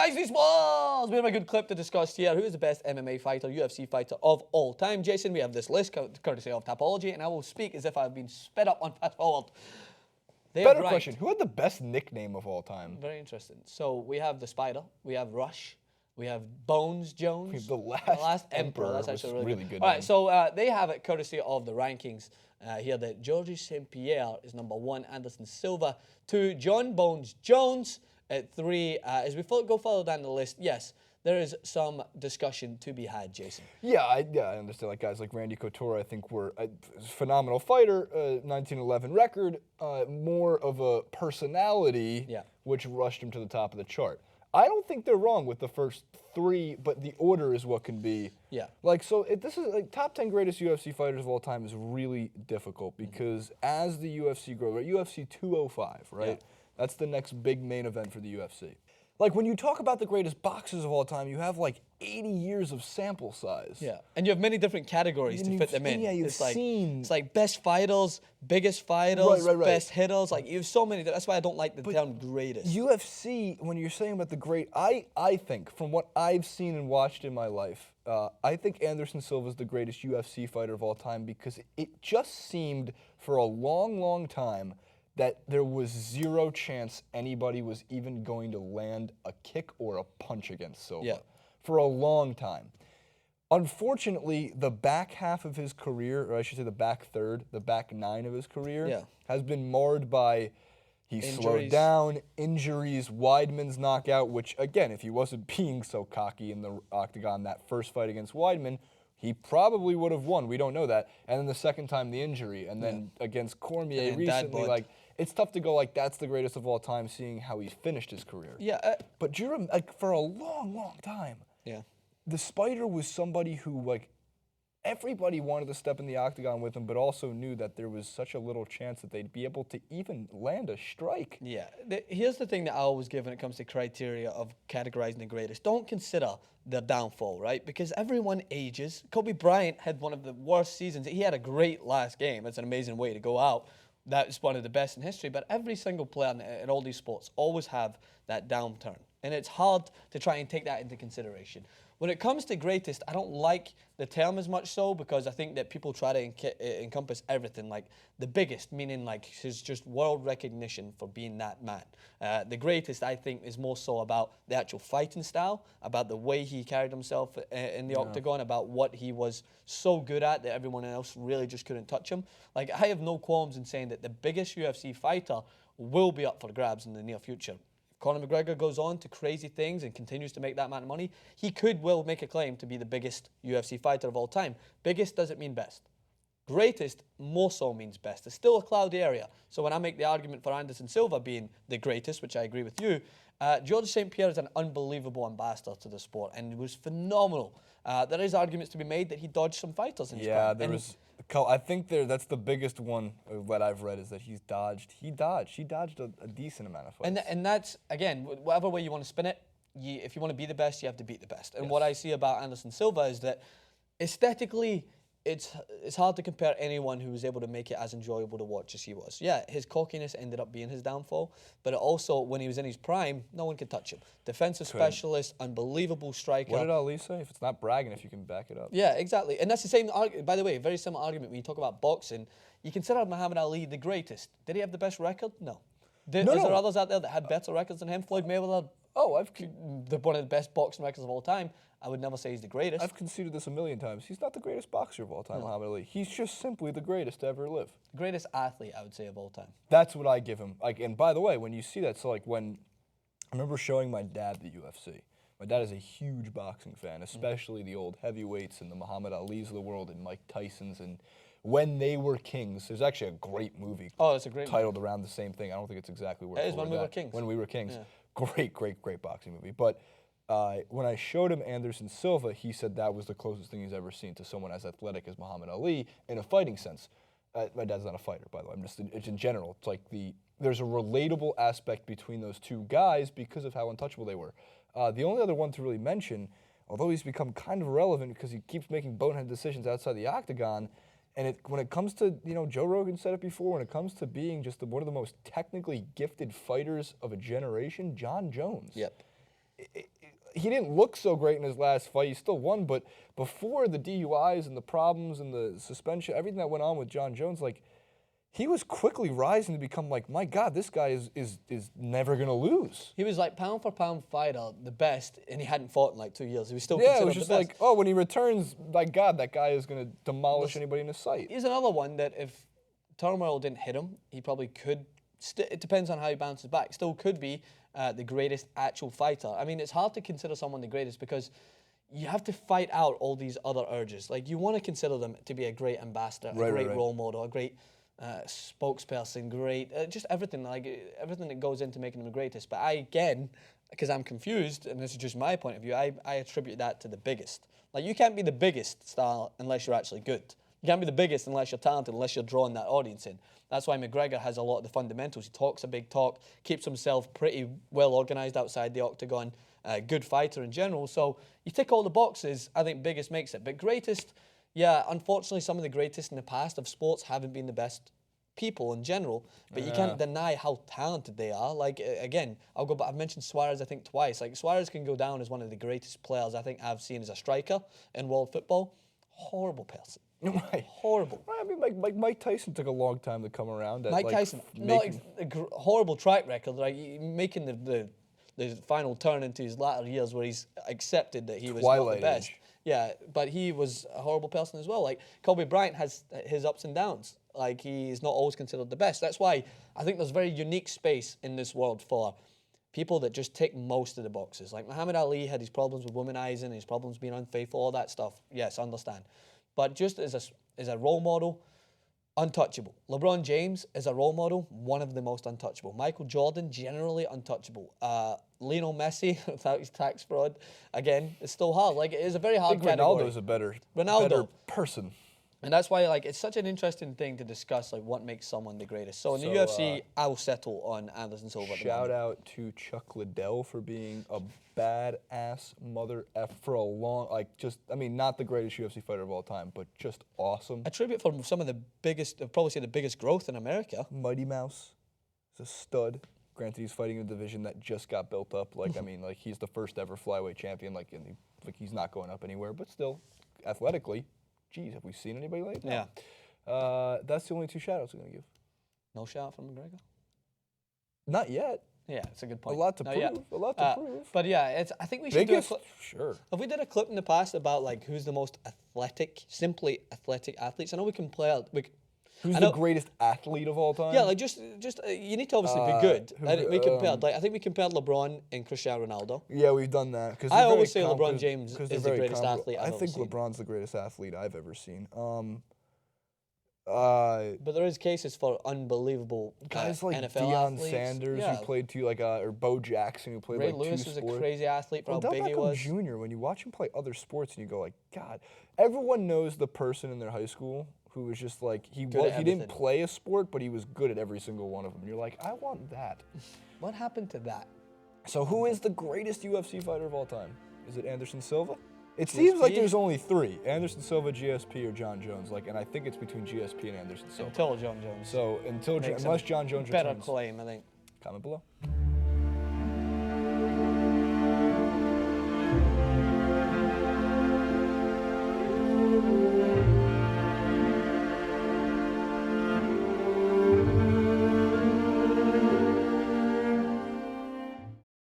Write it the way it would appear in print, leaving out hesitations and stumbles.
Nicely Smalls! We have a good clip to discuss here. Who is the best MMA fighter, UFC fighter of all time? Jason, we have this list courtesy of Tapology, and I will speak as if I've been sped up on Fast Forward. Better question. Who had the best nickname of all time? Very interesting. So we have the Spider, we have Rush, we have Bones Jones. The Last Emperor. That's actually a really good name. All right, so they have it courtesy of the rankings here that Georges St. Pierre is number 1, Anderson Silva 2, Jon Bones Jones at 3. As we go further down the list, yes, there is some discussion to be had, Jason. Yeah, I understand. Like guys like Randy Couture, I think were a phenomenal fighter, 1911 record, more of a personality, which rushed him to the top of the chart. I don't think they're wrong with the first 3, but the order is what can be. Yeah. Like, so this is like top 10 greatest UFC fighters of all time is really difficult because as the UFC grows, right, UFC 205, right? Yeah. That's the next big main event for the UFC. Like, when you talk about the greatest boxers of all time, you have like 80 years of sample size. Yeah, and you have many different categories to fit them in. Yeah, it's like best fighters, biggest fighters, right. best hitters. Like, you have so many. That's why I don't like the term greatest. UFC, when you're saying about the great, I think, from what I've seen and watched in my life, I think Anderson Silva is the greatest UFC fighter of all time because it just seemed for a long, long time that there was zero chance anybody was even going to land a kick or a punch against Silva. Yeah. For a long time. Unfortunately, the back half of his career, or I should say the back third, the back 9 of his career, has been marred by slowed down, injuries, Weidman's knockout, which, again, if he wasn't being so cocky in the octagon that first fight against Weidman, he probably would have won. We don't know that. And then the second time, the injury. And then against Cormier recently, like, it's tough to go like that's the greatest of all time, seeing how he finished his career. Yeah. But do you remember, like, for a long, long time, the Spider was somebody who, like, everybody wanted to step in the octagon with him, but also knew that there was such a little chance that they'd be able to even land a strike. Yeah. Here's the thing that I always give when it comes to criteria of categorizing the greatest. Don't consider the downfall, right? Because everyone ages. Kobe Bryant had one of the worst seasons. He had a great last game. It's an amazing way to go out. That's one of the best in history. But every single player in all these sports always have that downturn. And it's hard to try and take that into consideration. When it comes to greatest, I don't like the term as much so because I think that people try to encompass everything, like the biggest, meaning like his just world recognition for being that man. The greatest, I think, is more so about the actual fighting style, about the way he carried himself in the octagon, about what he was so good at that everyone else really just couldn't touch him. Like, I have no qualms in saying that the biggest UFC fighter will be up for grabs in the near future. Conor McGregor goes on to crazy things and continues to make that amount of money, he could well make a claim to be the biggest UFC fighter of all time. Biggest doesn't mean best. Greatest more so means best. It's still a cloudy area. So when I make the argument for Anderson Silva being the greatest, which I agree with you, Georges St. Pierre is an unbelievable ambassador to the sport and was phenomenal. There is arguments to be made that he dodged some fighters in his prime. Yeah, there was. I think that's the biggest one that I've read is that he dodged a decent amount of fights. And that's, again, whatever way you want to spin it, if you want to be the best, you have to beat the best. And what I see about Anderson Silva is that aesthetically, it's hard to compare anyone who was able to make it as enjoyable to watch as he was. Yeah, his cockiness ended up being his downfall, but also when he was in his prime, no one could touch him. Defensive specialist, unbelievable striker. What did Ali say? If it's not bragging, if you can back it up. Yeah, exactly. And that's the same argument, by the way, very similar argument when you talk about boxing. You consider Muhammad Ali the greatest. Did he have the best record? No. Is there others out there that had better records than him? Floyd Mayweather, one of the best boxing records of all time. I would never say he's the greatest. I've conceded this a million times. He's not the greatest boxer of all time, Muhammad Ali. He's just simply the greatest to ever live. Greatest athlete, I would say, of all time. That's what I give him. Like, and by the way, when you see that, so like when I remember showing my dad the UFC. My dad is a huge boxing fan, especially the old heavyweights and the Muhammad Ali's of the world and Mike Tyson's and When They Were Kings. There's actually a great movie. Oh, it's a great titled around the same thing. I don't think it's exactly where it is. When We Were Kings. When We Were Kings. Yeah. Great boxing movie. But when I showed him Anderson Silva, he said that was the closest thing he's ever seen to someone as athletic as Muhammad Ali in a fighting sense. My dad's not a fighter, by the way. It's in general. It's like there's a relatable aspect between those two guys because of how untouchable they were. The only other one to really mention, although he's become kind of irrelevant because he keeps making bonehead decisions outside the octagon, and when it comes to, Joe Rogan said it before, when it comes to being just one of the most technically gifted fighters of a generation, Jon Jones. Yep. he didn't look so great in his last fight. He still won, but before the DUIs and the problems and the suspension, everything that went on with Jon Jones, like, he was quickly rising to become like, my God, this guy is never going to lose. He was like pound for pound fighter, the best, and he hadn't fought in like 2 years. He was still it was just the best. like, oh, when he returns, my God, that guy is going to demolish anybody in his sight. He's another one that if turmoil didn't hit him, he probably could. It depends on how he bounces back. Still could be the greatest actual fighter. I mean, it's hard to consider someone the greatest because you have to fight out all these other urges. Like, you want to consider them to be a great ambassador, a great role model, a great spokesperson, great, just everything, like everything that goes into making them the greatest. But I, again, because I'm confused, and this is just my point of view, I attribute that to the biggest. Like, you can't be the biggest star unless you're actually good. You can't be the biggest unless you're talented, unless you're drawing that audience in. That's why McGregor has a lot of the fundamentals. He talks a big talk, keeps himself pretty well organized outside the octagon, good fighter in general. So you tick all the boxes. I think biggest makes it. But greatest, yeah, unfortunately, some of the greatest in the past of sports haven't been the best people in general, but you can't deny how talented they are. Like, again, I'll go back. I've mentioned Suarez, I think, twice. Like, Suarez can go down as one of the greatest players I think I've seen as a striker in world football. Horrible person. Right. Horrible. Right, I mean, like Mike Tyson took a long time to come around. Mike Tyson, horrible track record, like making the final turn into his latter years where he's accepted that he was not the best. Yeah, but he was a horrible person as well. Like, Kobe Bryant has his ups and downs. Like, he's not always considered the best. That's why I think there's very unique space in this world for people that just tick most of the boxes. Like, Muhammad Ali had his problems with womanizing, his problems being unfaithful, all that stuff. Yes, understand. But just as a role model, untouchable. LeBron James is a role model, one of the most untouchable. Michael Jordan, generally untouchable. Lionel Messi, without his tax fraud, again, it's still hard. Like, it is a very hard category. Ronaldo's a better person. And that's why, like, it's such an interesting thing to discuss, like, what makes someone the greatest. So in the UFC, I will settle on Anderson Silva. Shout out to Chuck Liddell for being a badass mother F for a long, like, just, I mean, not the greatest UFC fighter of all time, but just awesome. A tribute for some of the biggest, I'd probably say the biggest growth in America. Mighty Mouse is a stud. Granted, he's fighting a division that just got built up. Like, I mean, like, he's the first ever flyweight champion. Like, he's not going up anywhere, but still, athletically. Geez, have we seen anybody like that? Yeah. That's the only two shout-outs I'm going to give. No shout-out from McGregor? Not yet. Yeah, it's a good point. A lot to prove. A lot to prove. But yeah, I think we should do a clip. Sure. Have we did a clip in the past about, like, who's the most athletic, simply athletic athletes? I know we can play out. Who's the greatest athlete of all time? Yeah, like, just you need to obviously be good. We compared, like, I think we compared LeBron and Cristiano Ronaldo. Yeah, we've done that. I always say LeBron James is the greatest athlete I've ever seen. I think LeBron's the greatest athlete I've ever seen. But there is cases for unbelievable guys like NFL Deion athletes. Sanders who played too, like or Bo Jackson who played Ray like Lewis two was sports. A crazy athlete for how big he was. Jr. When you watch him play other sports and you go like, God, everyone knows the person in their high school who was just like he didn't play a sport, but he was good at every single one of them. And you're like, I want that. What happened to that? So who is the greatest UFC fighter of all time? Is it Anderson Silva? It seems like there's only three: Anderson Silva, GSP, or Jon Jones. Like, and I think it's between GSP and Anderson Silva. Until Jon Jones. So unless Jon Jones better returns. claim, I think. Comment below.